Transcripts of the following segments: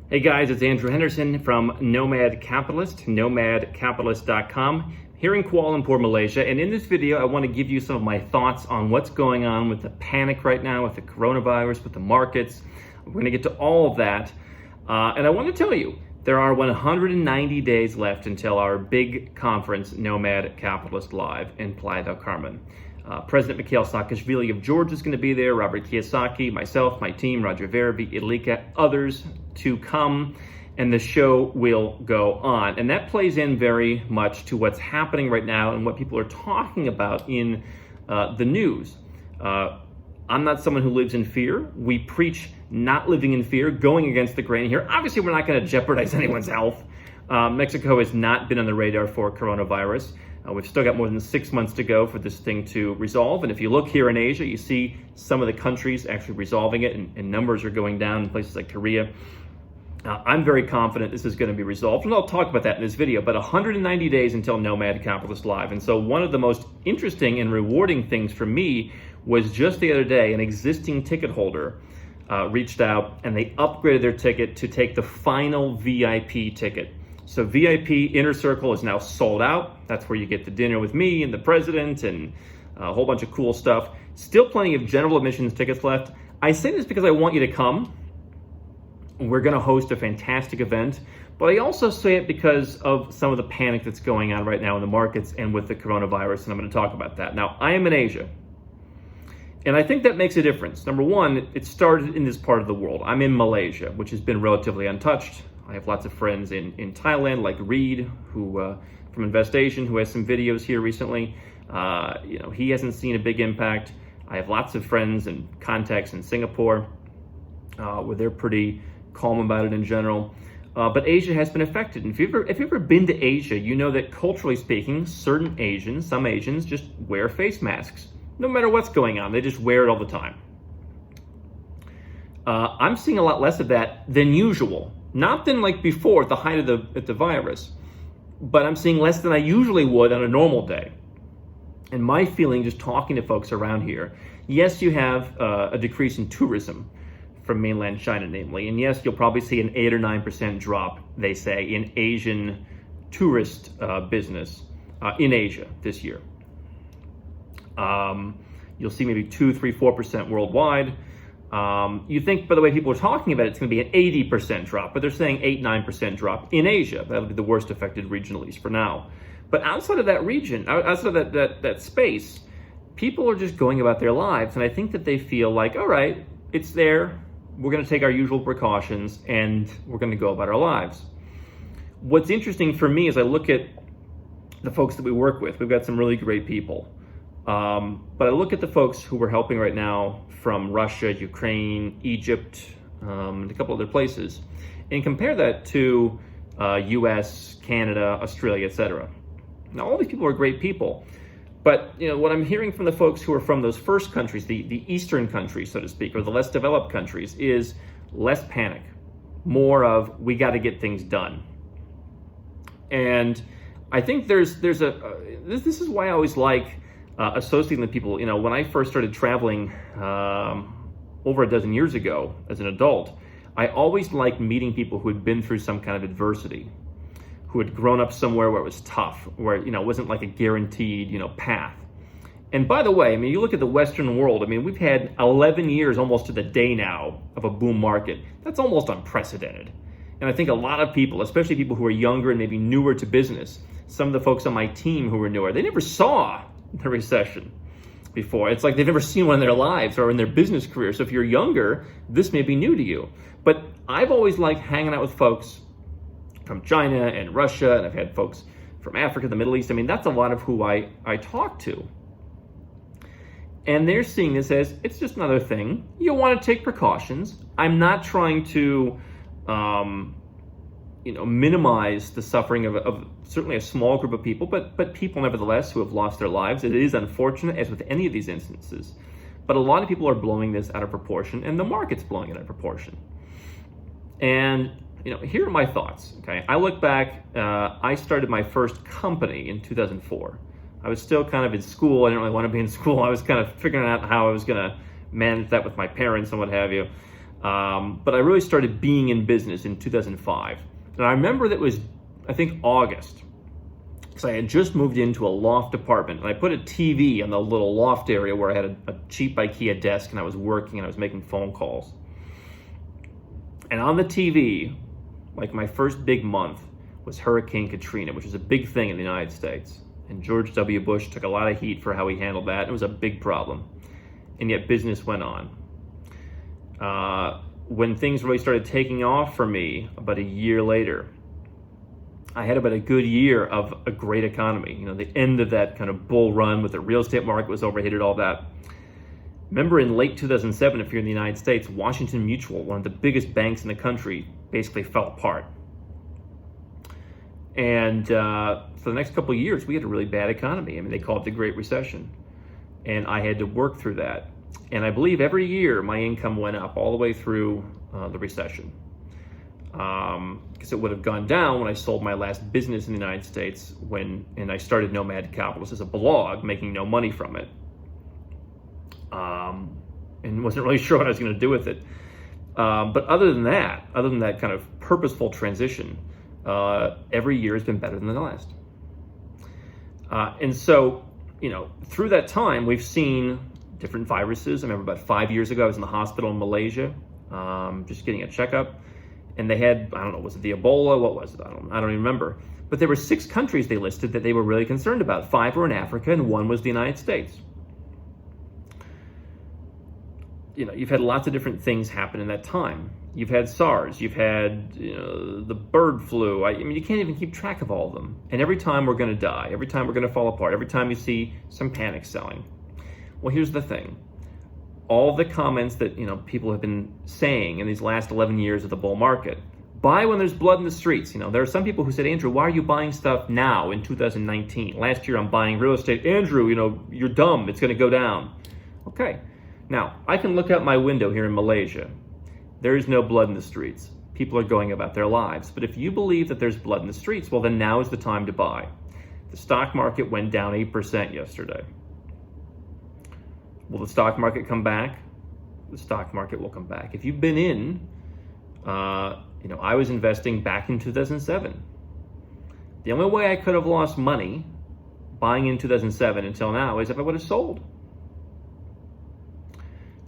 Hey guys, it's Andrew Henderson from Nomad Capitalist, nomadcapitalist.com, here in Kuala Lumpur, Malaysia. And in this video, I want to give you some of my thoughts on what's going on with the panic right now, with the coronavirus, with the markets. We're going to get to all of that. And I want to tell you, there are 190 days left until our big conference, Nomad Capitalist Live in Playa del Carmen. President Mikhail Saakashvili of Georgia is going to be there, Robert Kiyosaki, myself, my team, Roger Verby, Ilika, others to come, and the show will go on. And that plays in very much to what's happening right now and what people are talking about in the news. I'm not someone who lives in fear. We preach not living in fear, going against the grain here. Obviously, we're not going to jeopardize anyone's health. Mexico has not been on the radar for coronavirus. We've still got more than 6 months to go for this thing to resolve. And if you look here in Asia, you see some of the countries actually resolving it, and numbers are going down in places like Korea. I'm very confident this is going to be resolved, and I'll talk about that in this video. But 190 days until Nomad Capitalist Live. And so one of the most interesting and rewarding things for me was just the other day, an existing ticket holder reached out, and they upgraded their ticket to take the final VIP ticket. So VIP Inner Circle is now sold out. That's where you get the dinner with me and the president and a whole bunch of cool stuff. Still plenty of general admissions tickets left. I say this because I want you to come. We're going to host a fantastic event, but I also say it because of some of the panic that's going on right now in the markets and with the coronavirus, and I'm going to talk about that. Now, I am in Asia, and I think that makes a difference. Number one, it started in this part of the world. I'm in Malaysia, which has been relatively untouched. I have lots of friends in Thailand, like Reed, who from Investation, who has some videos here recently. He hasn't seen a big impact. I have lots of friends and contacts in Singapore, where they're pretty calm about it in general. But Asia has been affected. And if you've ever been to Asia, you know that culturally speaking, some Asians just wear face masks. No matter what's going on, they just wear it all the time. I'm seeing a lot less of that than usual. Not than like before at the height of the virus, but I'm seeing less than I usually would on a normal day. And my feeling, just talking to folks around here, yes, you have a decrease in tourism from mainland China, namely, and yes, you'll probably see an 8 or 9% drop, they say, in Asian tourist business in Asia this year. You'll see maybe 2, 3, 4% worldwide. You think, by the way people are talking about it, it's going to be an 80% drop, but they're saying 8, 9% drop in Asia. That'll be the worst affected region, at least for now. But outside of that region, outside of that space, people are just going about their lives, and I think that they feel like, all right, it's there. We're going to take our usual precautions, and we're going to go about our lives. What's interesting for me is I look at the folks that we work with. We've got some really great people. But I look at the folks who we're helping right now from Russia, Ukraine, Egypt, and a couple other places, and compare that to US, Canada, Australia, etc. Now, all these people are great people, but what I'm hearing from the folks who are from those first countries, the Eastern countries, so to speak, or the less developed countries, is less panic, more of we got to get things done. And I think this is why I always like associating with people. When I first started traveling over a dozen years ago as an adult, I always liked meeting people who had been through some kind of adversity, who had grown up somewhere where it was tough, where it wasn't like a guaranteed path. And by the way, you look at the Western world. We've had 11 years almost to the day now of a boom market. That's almost unprecedented. And I think a lot of people, especially people who are younger and maybe newer to business, some of the folks on my team who are newer, they never saw the recession before. It's like they've never seen one in their lives or in their business career. So if you're younger, this may be new to you. But I've always liked hanging out with folks from China and Russia, and I've had folks from Africa, the Middle East. That's a lot of who I talk to. And they're seeing this as, it's just another thing. You want to take precautions. I'm not trying to minimize the suffering of certainly a small group of people, but people nevertheless who have lost their lives. It is unfortunate, as with any of these instances, but a lot of people are blowing this out of proportion, and the market's blowing it out of proportion. And here are my thoughts. Okay, I look back. I started my first company in 2004. I was still kind of in school. I didn't really want to be in school. I was kind of figuring out how I was going to manage that with my parents and what have you. But I really started being in business in 2005. And I remember that was, I think, August. Because I had just moved into a loft apartment. And I put a TV in the little loft area where I had a cheap IKEA desk, and I was working and I was making phone calls. And on the TV, like my first big month, was Hurricane Katrina, which was a big thing in the United States. And George W. Bush took a lot of heat for how he handled that. It was a big problem. And yet business went on. When things really started taking off for me about a year later, I had about a good year of a great economy. You know, the end of that kind of bull run with the real estate market was overheated, all that. Remember in late 2007, if you're in the United States, Washington Mutual, one of the biggest banks in the country, basically fell apart. And for the next couple of years, we had a really bad economy. I mean, they called it the Great Recession. And I had to work through that. And I believe every year my income went up all the way through the recession. Because it would have gone down when I sold my last business in the United States and I started Nomad Capitalist as a blog, making no money from it. And wasn't really sure what I was going to do with it. But other than that kind of purposeful transition, every year has been better than the last. And so, you know, through that time, we've seen different viruses. I remember about 5 years ago, I was in the hospital in Malaysia, just getting a checkup. And they had, I don't know, was it the Ebola? What was it? I don't even remember. But there were 6 countries they listed that they were really concerned about. 5 were in Africa and 1 was the United States. You know, you've had lots of different things happen in that time. You've had SARS, you've had, you know, the bird flu. I mean, you can't even keep track of all of them. And every time we're going to die, every time we're going to fall apart, every time you see some panic selling. Well, here's the thing. All the comments that, you know, people have been saying in these last 11 years of the bull market, buy when there's blood in the streets. You know, there are some people who said, Andrew, why are you buying stuff now in 2019? Last year I'm buying real estate. Andrew, you know, you're dumb. It's going to go down. Okay. Now, I can look out my window here in Malaysia. There is no blood in the streets. People are going about their lives. But if you believe that there's blood in the streets, well, then now is the time to buy. The stock market went down 8% yesterday. Will the stock market come back? The stock market will come back. If you've been in, you know, I was investing back in 2007. The only way I could have lost money buying in 2007 until now is if I would have sold.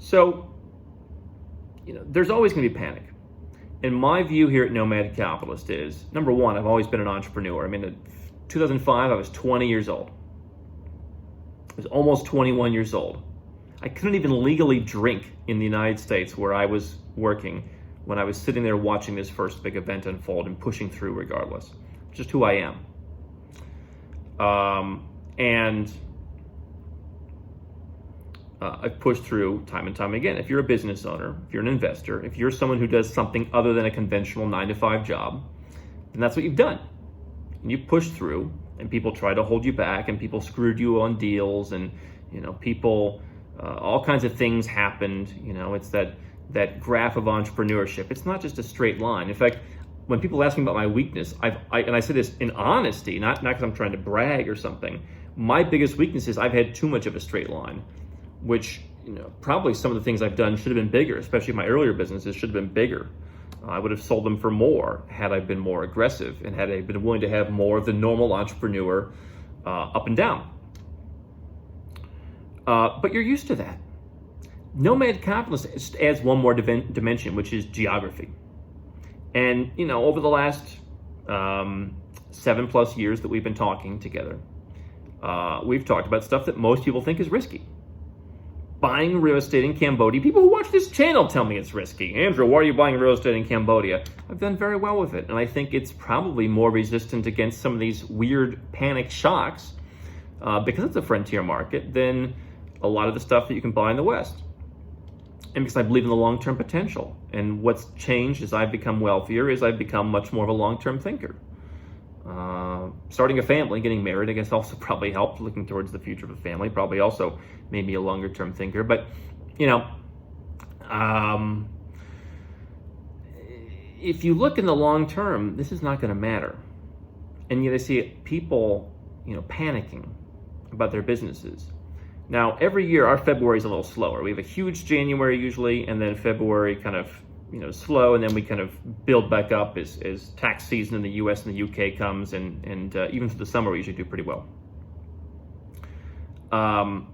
So, you know, there's always going to be panic. And my view here at Nomad Capitalist is, number one, I've always been an entrepreneur. I mean, in 2005, I was 20 years old. I was almost 21 years old. I couldn't even legally drink in the United States where I was working when I was sitting there watching this first big event unfold and pushing through regardless. It's just who I am. I've pushed through time and time again. If you're a business owner, if you're an investor, if you're someone who does something other than a conventional 9-to-5 job, then that's what you've done. And you pushed through, and people tried to hold you back, and people screwed you on deals, and, you know, people, all kinds of things happened. You know, it's that graph of entrepreneurship. It's not just a straight line. In fact, when people ask me about my weakness, and I say this in honesty, not because I'm trying to brag or something. My biggest weakness is I've had too much of a straight line, which, you know, probably some of the things I've done should have been bigger, especially my earlier businesses should have been bigger. I would have sold them for more had I been more aggressive and had I been willing to have more of the normal entrepreneur up and down. But you're used to that. Nomad Capitalist just adds one more dimension, which is geography. And, you know, over the last 7+ years that we've been talking together, we've talked about stuff that most people think is risky. Buying real estate in Cambodia. People who watch this channel tell me it's risky. Andrew, why are you buying real estate in Cambodia? I've done very well with it, and I think it's probably more resistant against some of these weird panic shocks because it's a frontier market than a lot of the stuff that you can buy in the West. And because I believe in the long-term potential. And what's changed as I've become wealthier is I've become much more of a long-term thinker. Starting a family, getting married, I guess also probably helped. Looking towards the future of a family probably also made me a longer-term thinker. But, you know, if you look in the long term, this is not going to matter. And yet I see people, you know, panicking about their businesses. Now, every year our February is a little slower. We have a huge January usually, and then February kind of slow, and then we kind of build back up as tax season in the US and the UK comes, and even through the summer we usually do pretty well.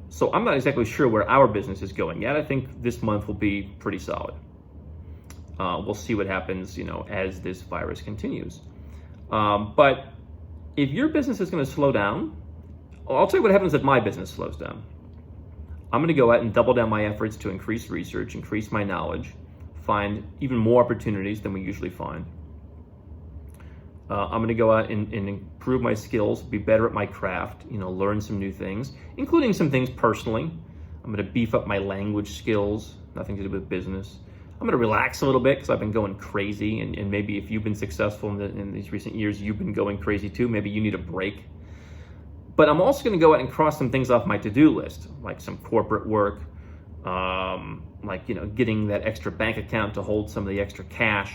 So I'm not exactly sure where our business is going yet. I think this month will be pretty solid. We'll see what happens, as this virus continues. But if your business is going to slow down, I'll tell you what happens if my business slows down. I'm going to go out and double down my efforts to increase research, increase my knowledge, find even more opportunities than we usually find. I'm going to go out and improve my skills, be better at my craft, learn some new things, including some things personally. I'm going to beef up my language skills, nothing to do with business. I'm going to relax a little bit because I've been going crazy, and maybe if you've been successful in these recent years, you've been going crazy too. Maybe you need a break. But I'm also going to go out and cross some things off my to-do list, like some corporate work, getting that extra bank account to hold some of the extra cash.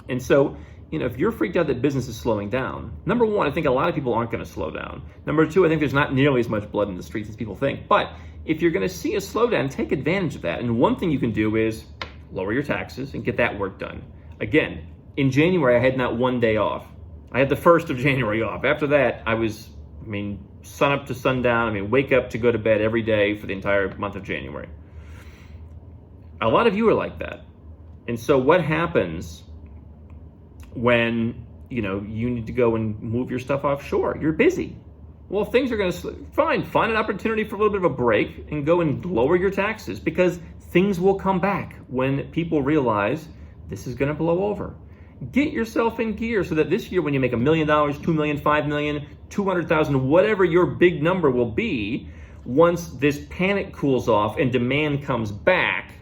And so, if you're freaked out that business is slowing down, number one, I think a lot of people aren't going to slow down. Number two, I think there's not nearly as much blood in the streets as people think. But if you're going to see a slowdown, take advantage of that. And one thing you can do is lower your taxes and get that work done. Again, in January, I had not one day off. I had the 1st of January off. After that, I was, sun up to sundown. Wake up to go to bed every day for the entire month of January. A lot of you are like that. And so what happens when, you need to go and move your stuff offshore? You're busy. Well, things are going to, find an opportunity for a little bit of a break and go and lower your taxes, because things will come back when people realize this is going to blow over. Get yourself in gear so that this year when you make $1 million, $2 million, $5 million, 200,000, whatever your big number will be, once this panic cools off and demand comes back,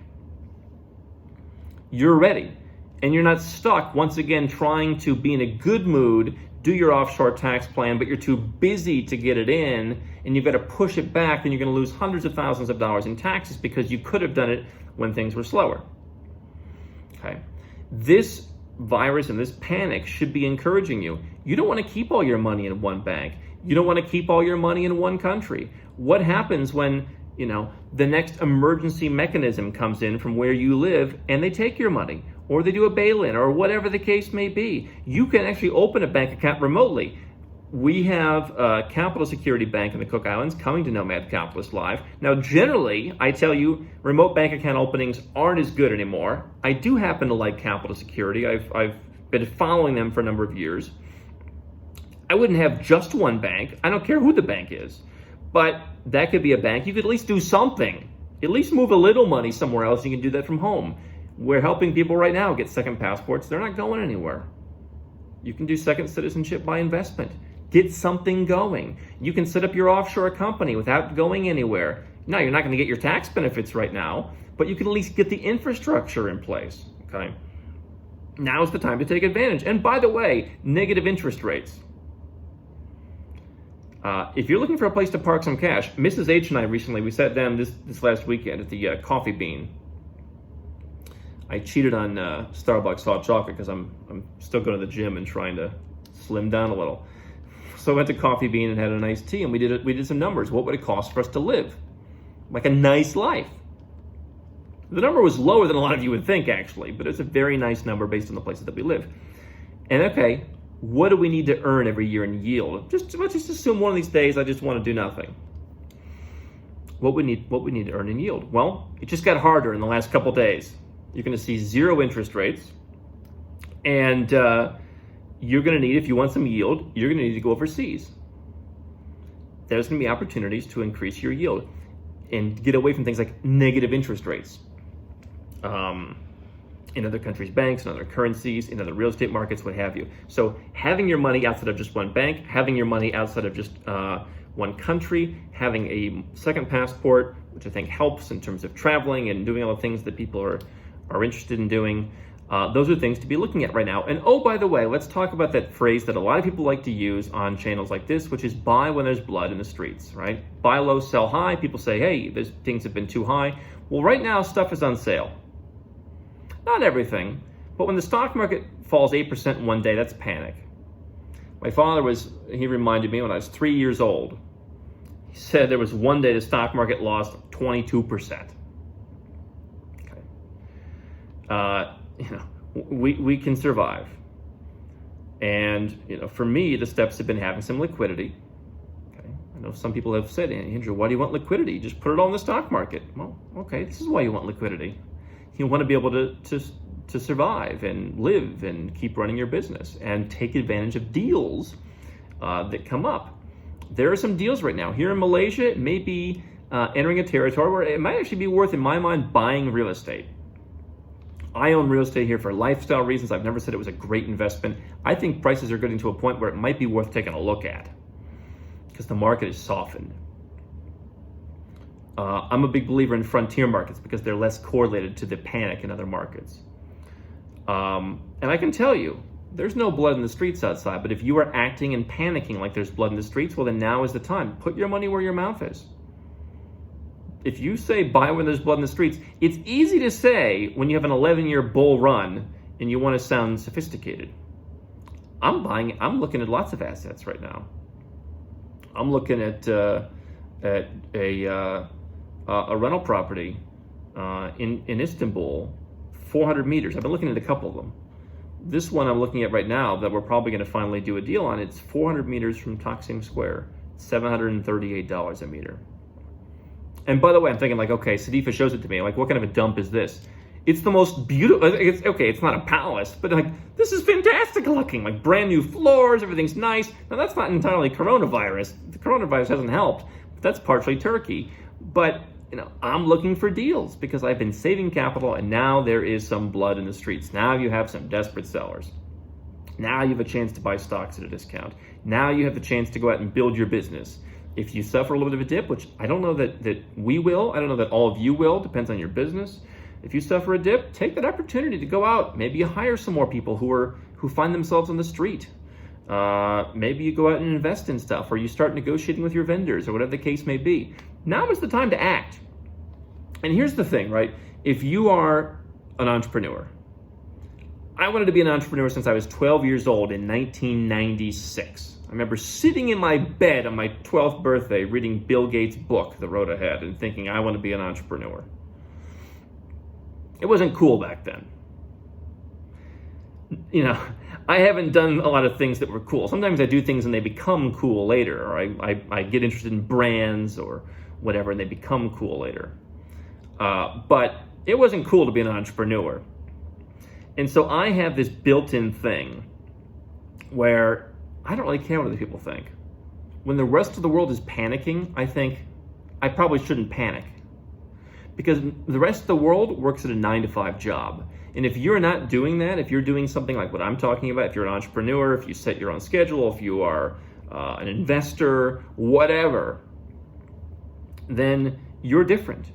you're ready. And you're not stuck, once again, trying to be in a good mood, do your offshore tax plan, but you're too busy to get it in, and you've got to push it back, and you're going to lose hundreds of thousands of dollars in taxes because you could have done it when things were slower. Okay? This virus and this panic should be encouraging you. You don't want to keep all your money in one bank. You don't want to keep all your money in one country. What happens when, the next emergency mechanism comes in from where you live and they take your money, or they do a bail-in, or whatever the case may be? You can actually open a bank account remotely. We have a Capital Security Bank in the Cook Islands coming to Nomad Capitalist Live. Now, generally, I tell you, remote bank account openings aren't as good anymore. I do happen to like Capital Security. I've been following them for a number of years. I wouldn't have just one bank. I don't care who the bank is. But that could be a bank. You could at least do something. At least move a little money somewhere else. You can do that from home. We're helping people right now get second passports. They're not going anywhere. You can do second citizenship by investment. Get something going. You can set up your offshore company without going anywhere. Now, you're not going to get your tax benefits right now, but you can at least get the infrastructure in place. Okay? Now is the time to take advantage. And by the way, negative interest rates. If you're looking for a place to park some cash, Mrs. H and I recently, we sat down this last weekend at the Coffee Bean. I cheated on Starbucks hot chocolate because I'm still going to the gym and trying to slim down a little. So I went to Coffee Bean and had a nice tea, and we did some numbers. What would it cost for us to live? Like a nice life. The number was lower than a lot of you would think, actually, but it's a very nice number based on the places that we live. And okay, what do we need to earn every year in yield? Let's just assume one of these days I just want to do nothing. What we need to earn in yield? Well, it just got harder in the last couple days. You're going to see 0 interest rates, and you're going to need, if you want some yield, you're going to need to go overseas. There's going to be opportunities to increase your yield and get away from things like negative interest rates in other countries' banks, in other currencies, in other real estate markets, what have you. So having your money outside of just one bank, having your money outside of just one country, having a second passport, which I think helps in terms of traveling and doing all the things that people are interested in doing. Those are things to be looking at right now. And oh, by the way, let's talk about that phrase that a lot of people like to use on channels like this, which is buy when there's blood in the streets, right? Buy low, sell high. People say, hey, things have been too high. Well, right now, stuff is on sale. Not everything, but when the stock market falls 8% in one day, that's panic. My father he reminded me when I was 3 years old, He said there was one day the stock market lost 22%. Okay. We can survive. And, for me, the steps have been having some liquidity. Okay. I know some people have said, Andrew, why do you want liquidity? Just put it all in the stock market. Well, okay, this is why you want liquidity. You want to be able to survive and live and keep running your business and take advantage of deals that come up. There are some deals right now. Here in Malaysia, it may be entering a territory where it might actually be worth, in my mind, buying real estate. I own real estate here for lifestyle reasons. I've never said it was a great investment. I think prices are getting to a point where it might be worth taking a look at because the market is softened. I'm a big believer in frontier markets because they're less correlated to the panic in other markets. And I can tell you, there's no blood in the streets outside, but if you are acting and panicking like there's blood in the streets, well, then now is the time. Put your money where your mouth is. If you say buy when there's blood in the streets, it's easy to say when you have an 11-year bull run and you want to sound sophisticated. I'm looking at lots of assets right now. I'm looking at a rental property in Istanbul, 400 meters. I've been looking at a couple of them. This one I'm looking at right now that we're probably going to finally do a deal on, it's 400 meters from Taksim Square, $738 a meter. And by the way, I'm thinking like, okay, Sadifa shows it to me. Like, what kind of a dump is this? It's the most beautiful, it's not a palace, but like, this is fantastic looking, like brand new floors, everything's nice. Now that's not entirely coronavirus. The coronavirus hasn't helped, but that's partially Turkey. But, I'm looking for deals because I've been saving capital and now there is some blood in the streets. Now you have some desperate sellers. Now you have a chance to buy stocks at a discount. Now you have the chance to go out and build your business. If you suffer a little bit of a dip, which I don't know that we will, I don't know that all of you will, depends on your business. If you suffer a dip, take that opportunity to go out. Maybe you hire some more people who find themselves on the street. Maybe you go out and invest in stuff, or you start negotiating with your vendors, or whatever the case may be. Now is the time to act. And here's the thing, right? If you are an entrepreneur, I wanted to be an entrepreneur since I was 12 years old in 1996. I remember sitting in my bed on my 12th birthday reading Bill Gates' book, The Road Ahead, and thinking I want to be an entrepreneur. It wasn't cool back then. I haven't done a lot of things that were cool. Sometimes I do things and they become cool later, or I get interested in brands or whatever and they become cool later. But it wasn't cool to be an entrepreneur. And so I have this built-in thing where I don't really care what other people think. When the rest of the world is panicking, I think I probably shouldn't panic. Because the rest of the world works at a 9-to-5 job. And if you're not doing that, if you're doing something like what I'm talking about, if you're an entrepreneur, if you set your own schedule, if you are an investor, whatever, then you're different.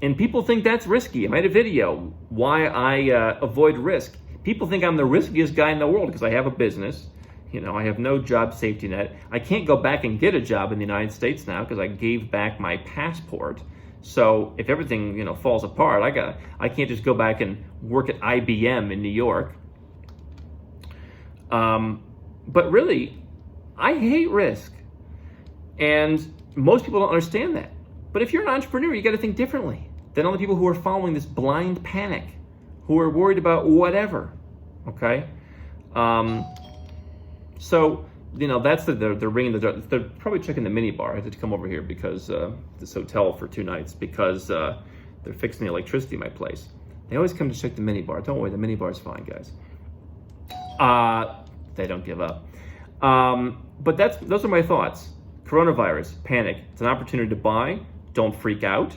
And people think that's risky. I made a video, why I avoid risk. People think I'm the riskiest guy in the world because I have a business. I have no job safety net. I can't go back and get a job in the United States now because I gave back my passport. So if everything, falls apart, I can't just go back and work at IBM in New York. But really, I hate risk. And most people don't understand that. But if you're an entrepreneur, you got to think differently than all the people who are following this blind panic, who are worried about whatever, okay? So, that's they're ringing the door. They're probably checking the minibar. I had to come over here because this hotel for 2 nights because they're fixing the electricity in my place. They always come to check the minibar. Don't worry, the minibar's fine, guys. They don't give up. But those are my thoughts. Coronavirus, panic. It's an opportunity to buy. Don't freak out.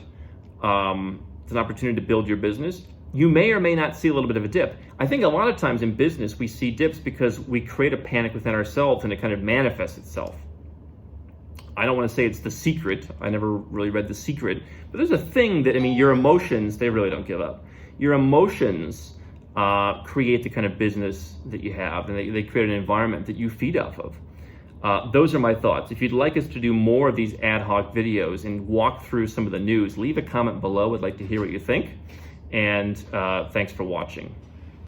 It's an opportunity to build your business. You may or may not see a little bit of a dip. I think a lot of times in business, we see dips because we create a panic within ourselves and it kind of manifests itself. I don't want to say it's The Secret. I never really read The Secret. But there's a thing that, your emotions, they really don't give up. Your emotions create the kind of business that you have, and they create an environment that you feed off of. Those are my thoughts. If you'd like us to do more of these ad hoc videos and walk through some of the news, leave a comment below. I'd like to hear what you think. And thanks for watching.